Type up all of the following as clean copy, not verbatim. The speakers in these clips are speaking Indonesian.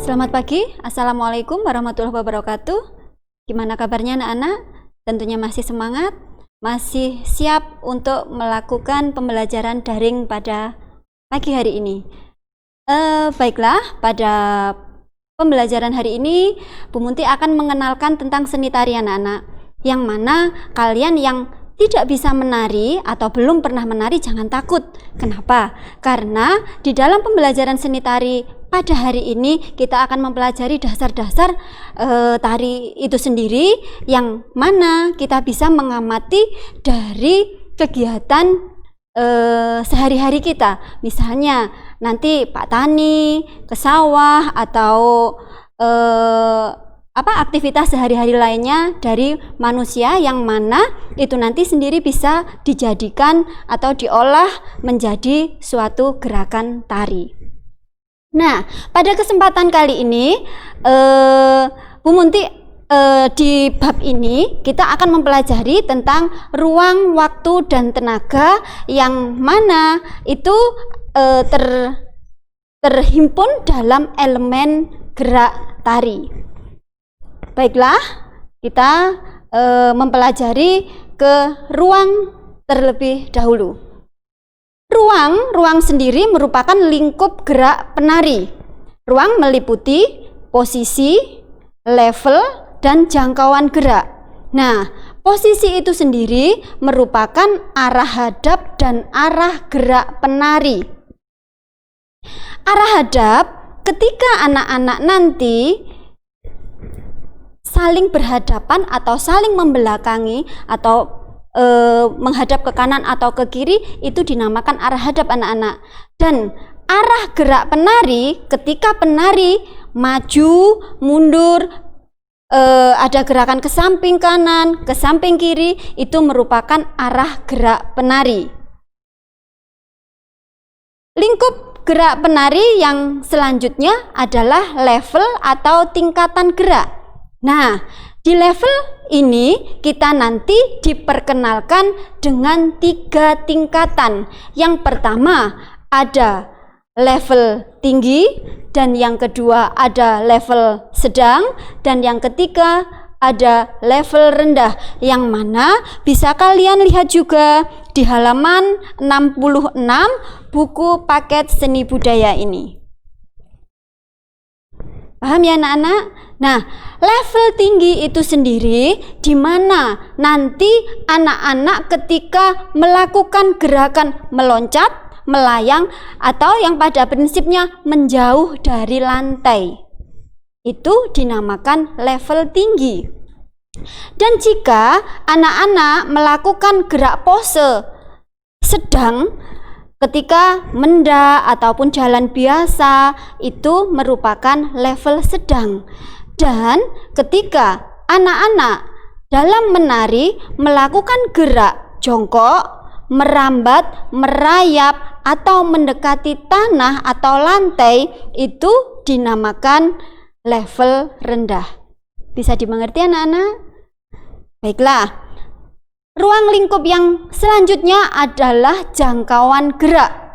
Selamat pagi, Assalamualaikum warahmatullahi wabarakatuh. Gimana kabarnya anak-anak? Tentunya masih semangat, masih siap untuk melakukan pembelajaran daring pada pagi hari ini. Baiklah, pada pembelajaran hari ini Bu Munti akan mengenalkan tentang seni tari anak-anak. Yang mana kalian yang tidak bisa menari atau belum pernah menari jangan takut. Kenapa? Karena di dalam pembelajaran seni tari pada hari ini kita akan mempelajari dasar-dasar tari itu sendiri, yang mana kita bisa mengamati dari kegiatan sehari-hari kita. Misalnya nanti Pak Tani ke sawah atau aktivitas sehari-hari lainnya dari manusia, yang mana itu nanti sendiri bisa dijadikan atau diolah menjadi suatu gerakan tari. Nah, pada kesempatan kali ini Bu Munti di bab ini kita akan mempelajari tentang ruang, waktu, dan tenaga, yang mana itu terhimpun dalam elemen gerak tari. Baiklah, kita mempelajari ke ruang terlebih dahulu. Ruang sendiri merupakan lingkup gerak penari. Ruang meliputi posisi, level, dan jangkauan gerak. Nah, posisi itu sendiri merupakan arah hadap dan arah gerak penari. Arah hadap ketika anak-anak nanti saling berhadapan atau saling membelakangi atau menghadap ke kanan atau ke kiri, itu dinamakan arah hadap anak-anak. Dan arah gerak penari ketika penari maju, mundur, ada gerakan ke samping kanan, ke samping kiri, itu merupakan arah gerak penari. Lingkup gerak penari yang selanjutnya adalah level atau tingkatan gerak. Nah, di level ini kita nanti diperkenalkan dengan 3 tingkatan. Yang pertama ada level tinggi, dan yang kedua ada level sedang, dan yang ketiga ada level rendah, yang mana bisa kalian lihat juga di halaman 66 buku paket seni budaya ini. Paham ya anak-anak? Nah, level tinggi itu sendiri di mana nanti anak-anak ketika melakukan gerakan meloncat, melayang, atau yang pada prinsipnya menjauh dari lantai, itu dinamakan level tinggi. Dan jika anak-anak melakukan gerak pose sedang ketika mendak ataupun jalan biasa, itu merupakan level sedang. Dan ketika anak-anak dalam menari melakukan gerak jongkok, merambat, merayap, atau mendekati tanah atau lantai, itu dinamakan level rendah. Bisa dimengerti anak-anak? Baiklah, ruang lingkup yang selanjutnya adalah jangkauan gerak.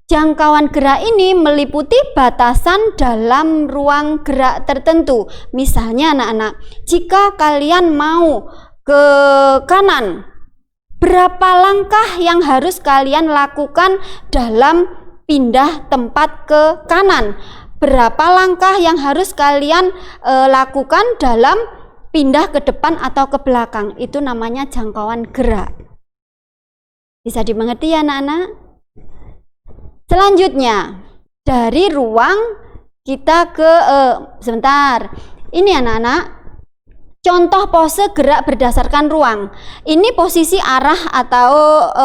Jangkauan gerak ini meliputi batasan dalam ruang gerak tertentu. Misalnya anak-anak, jika kalian mau ke kanan, berapa langkah yang harus kalian lakukan dalam pindah tempat ke kanan? Berapa langkah yang harus kalian lakukan dalam pindah ke depan atau ke belakang? Itu namanya jangkauan gerak. Bisa dimengerti ya anak-anak? Selanjutnya, dari ruang kita ke sebentar. Ini anak-anak, contoh pose gerak berdasarkan ruang. Ini posisi arah atau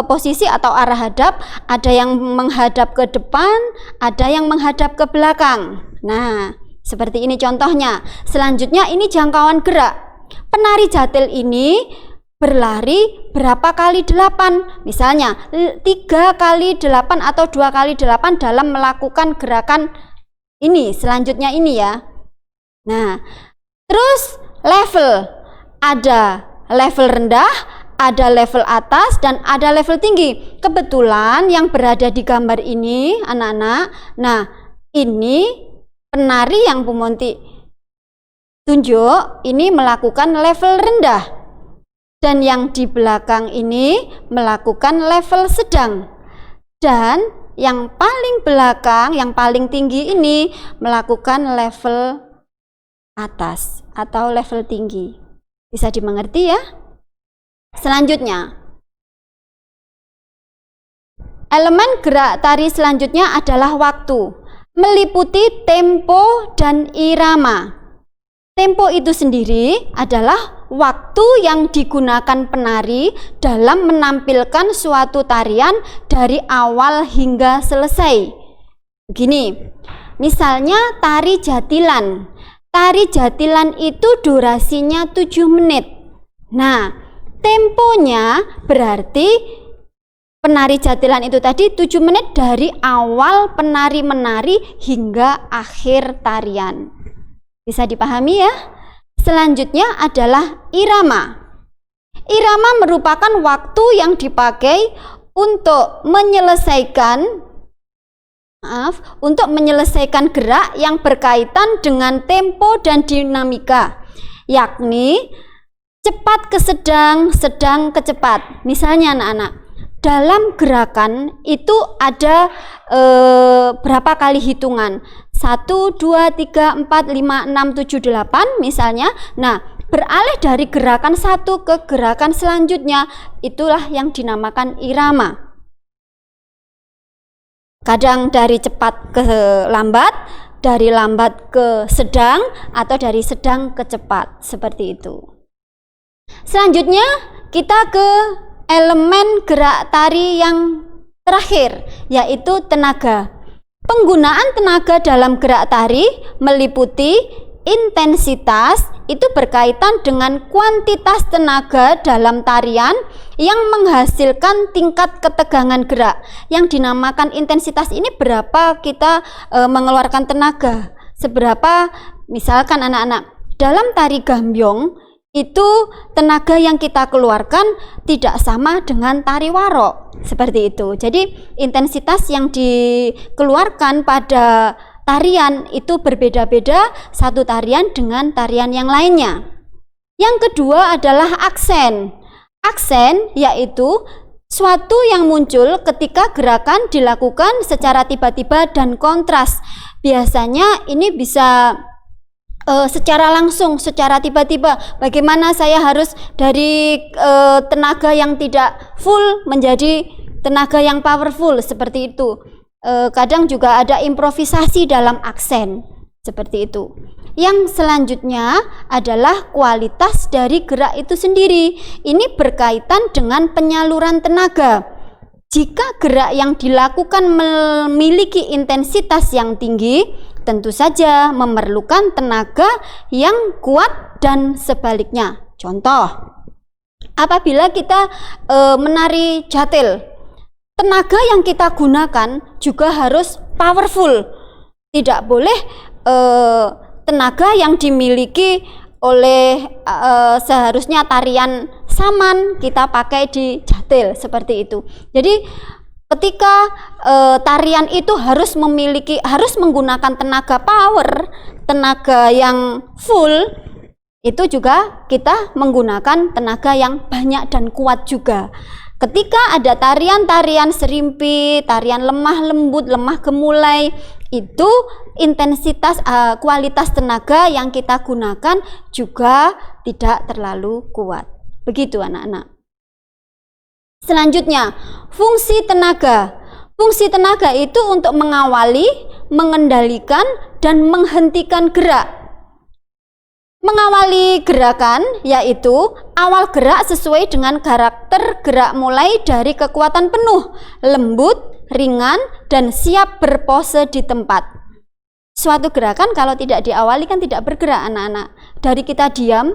posisi atau arah hadap, ada yang menghadap ke depan, ada yang menghadap ke belakang. Nah, seperti ini contohnya. Selanjutnya ini jangkauan gerak. Penari jatil ini berlari berapa kali 8, misalnya 3 kali 8 atau 2 kali 8 dalam melakukan gerakan ini, selanjutnya ini ya. Nah, terus level, ada level rendah, ada level atas, dan ada level tinggi. Kebetulan yang berada di gambar ini anak-anak, nah ini penari yang Bu Monti tunjuk ini melakukan level rendah, dan yang di belakang ini melakukan level sedang, dan yang paling belakang, yang paling tinggi ini melakukan level atas atau level tinggi. Bisa dimengerti ya? Selanjutnya, elemen gerak tari selanjutnya adalah waktu, meliputi tempo dan irama. Tempo itu sendiri adalah waktu yang digunakan penari dalam menampilkan suatu tarian dari awal hingga selesai. Begini, misalnya tari jatilan. Tari jatilan itu durasinya 7 menit. Nah, temponya berarti penari jatilan itu tadi 7 menit dari awal penari menari hingga akhir tarian. Bisa dipahami ya? Selanjutnya adalah irama. Irama merupakan waktu yang dipakai untuk menyelesaikan gerak yang berkaitan dengan tempo dan dinamika, yakni cepat ke sedang, sedang ke cepat. Misalnya anak-anak, dalam gerakan itu ada berapa kali hitungan? 1, 2, 3, 4, 5, 6, 7, 8 misalnya. Nah, beralih dari gerakan satu ke gerakan selanjutnya, itulah yang dinamakan irama. Kadang dari cepat ke lambat, dari lambat ke sedang, atau dari sedang ke cepat, seperti itu. Selanjutnya kita ke elemen gerak tari yang terakhir, yaitu tenaga. Penggunaan tenaga dalam gerak tari meliputi intensitas, itu berkaitan dengan kuantitas tenaga dalam tarian yang menghasilkan tingkat ketegangan gerak. Yang dinamakan intensitas ini berapa kita mengeluarkan tenaga, seberapa. Misalkan anak-anak, dalam tari gambyong itu tenaga yang kita keluarkan tidak sama dengan tari warok, seperti itu. Jadi intensitas yang dikeluarkan pada tarian itu berbeda-beda satu tarian dengan tarian yang lainnya. Yang kedua adalah aksen. Aksen yaitu suatu yang muncul ketika gerakan dilakukan secara tiba-tiba dan kontras. Biasanya ini bisa secara langsung, secara tiba-tiba. Bagaimana saya harus dari tenaga yang tidak full menjadi tenaga yang powerful, seperti itu. Kadang juga ada improvisasi dalam aksen, seperti itu. Yang selanjutnya adalah kualitas dari gerak itu sendiri. Ini berkaitan dengan penyaluran tenaga. Jika gerak yang dilakukan memiliki intensitas yang tinggi, tentu saja memerlukan tenaga yang kuat dan sebaliknya. Contoh, apabila kita menari jatil, tenaga yang kita gunakan juga harus powerful. Tidak boleh tenaga yang dimiliki oleh seharusnya tarian saman kita pakai di jatil, seperti itu. Jadi ketika tarian itu harus menggunakan tenaga power, tenaga yang full, itu juga kita menggunakan tenaga yang banyak dan kuat juga. Ketika ada tarian-tarian serimpi, tarian lemah lembut, lemah gemulai, itu intensitas kualitas tenaga yang kita gunakan juga tidak terlalu kuat. Begitu anak-anak. Selanjutnya, fungsi tenaga. Fungsi tenaga itu untuk mengawali, mengendalikan, dan menghentikan gerak. Mengawali gerakan yaitu awal gerak sesuai dengan karakter gerak mulai dari kekuatan penuh, lembut, ringan, dan siap berpose di tempat. Suatu gerakan kalau tidak diawali kan tidak bergerak anak-anak. Dari kita diam,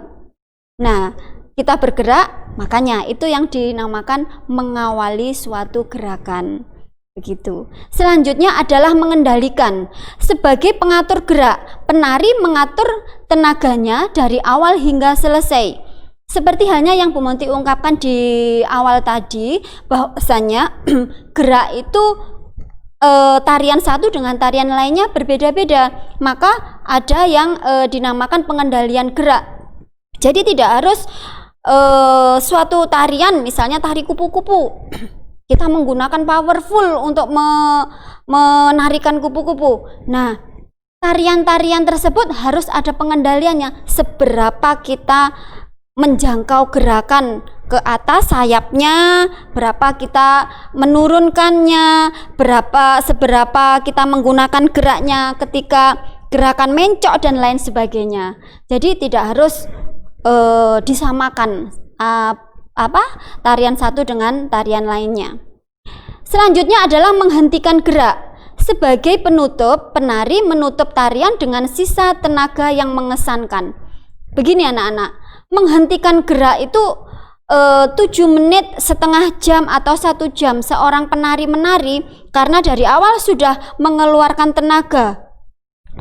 nah kita bergerak, makanya itu yang dinamakan mengawali suatu gerakan. Begitu. Selanjutnya adalah mengendalikan. Sebagai pengatur gerak, penari mengatur tenaganya dari awal hingga selesai. Seperti halnya yang Bu Monti ungkapkan di awal tadi, bahwasanya gerak itu tarian satu dengan tarian lainnya berbeda-beda, maka ada yang dinamakan pengendalian gerak. Jadi tidak harus suatu tarian, misalnya tari kupu-kupu, kita menggunakan powerful untuk menarikan kupu-kupu. Nah, tarian-tarian tersebut harus ada pengendaliannya, seberapa kita menjangkau gerakan ke atas sayapnya, berapa kita menurunkannya, seberapa kita menggunakan geraknya ketika gerakan mencok dan lain sebagainya. Jadi tidak harus disamakan tarian satu dengan tarian lainnya. Selanjutnya adalah menghentikan gerak. Sebagai penutup, penari menutup tarian dengan sisa tenaga yang mengesankan. Begini anak-anak, menghentikan gerak itu 7 menit, setengah jam atau 1 jam seorang penari menari karena dari awal sudah mengeluarkan tenaga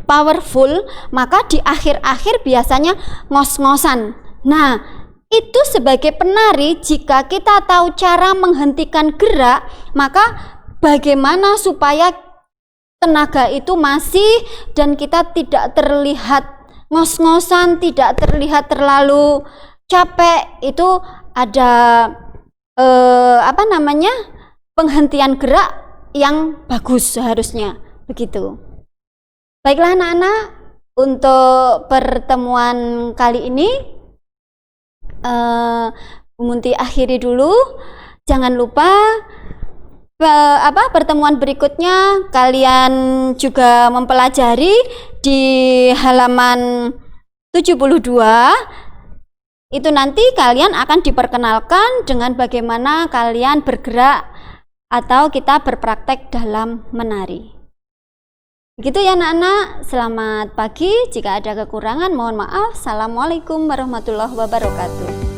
powerful, maka di akhir-akhir biasanya ngos-ngosan. Nah, itu sebagai penari, jika kita tahu cara menghentikan gerak, maka bagaimana supaya tenaga itu masih dan kita tidak terlihat ngos-ngosan, tidak terlihat terlalu capek. Itu ada penghentian gerak yang bagus seharusnya begitu. Baiklah anak-anak, untuk pertemuan kali ini Bu Munti akhiri dulu. Jangan lupa pertemuan berikutnya kalian juga mempelajari di halaman 72. Itu nanti kalian akan diperkenalkan dengan bagaimana kalian bergerak atau kita berpraktek dalam menari. Begitu ya anak-anak, selamat pagi. Jika ada kekurangan mohon maaf. Assalamualaikum warahmatullahi wabarakatuh.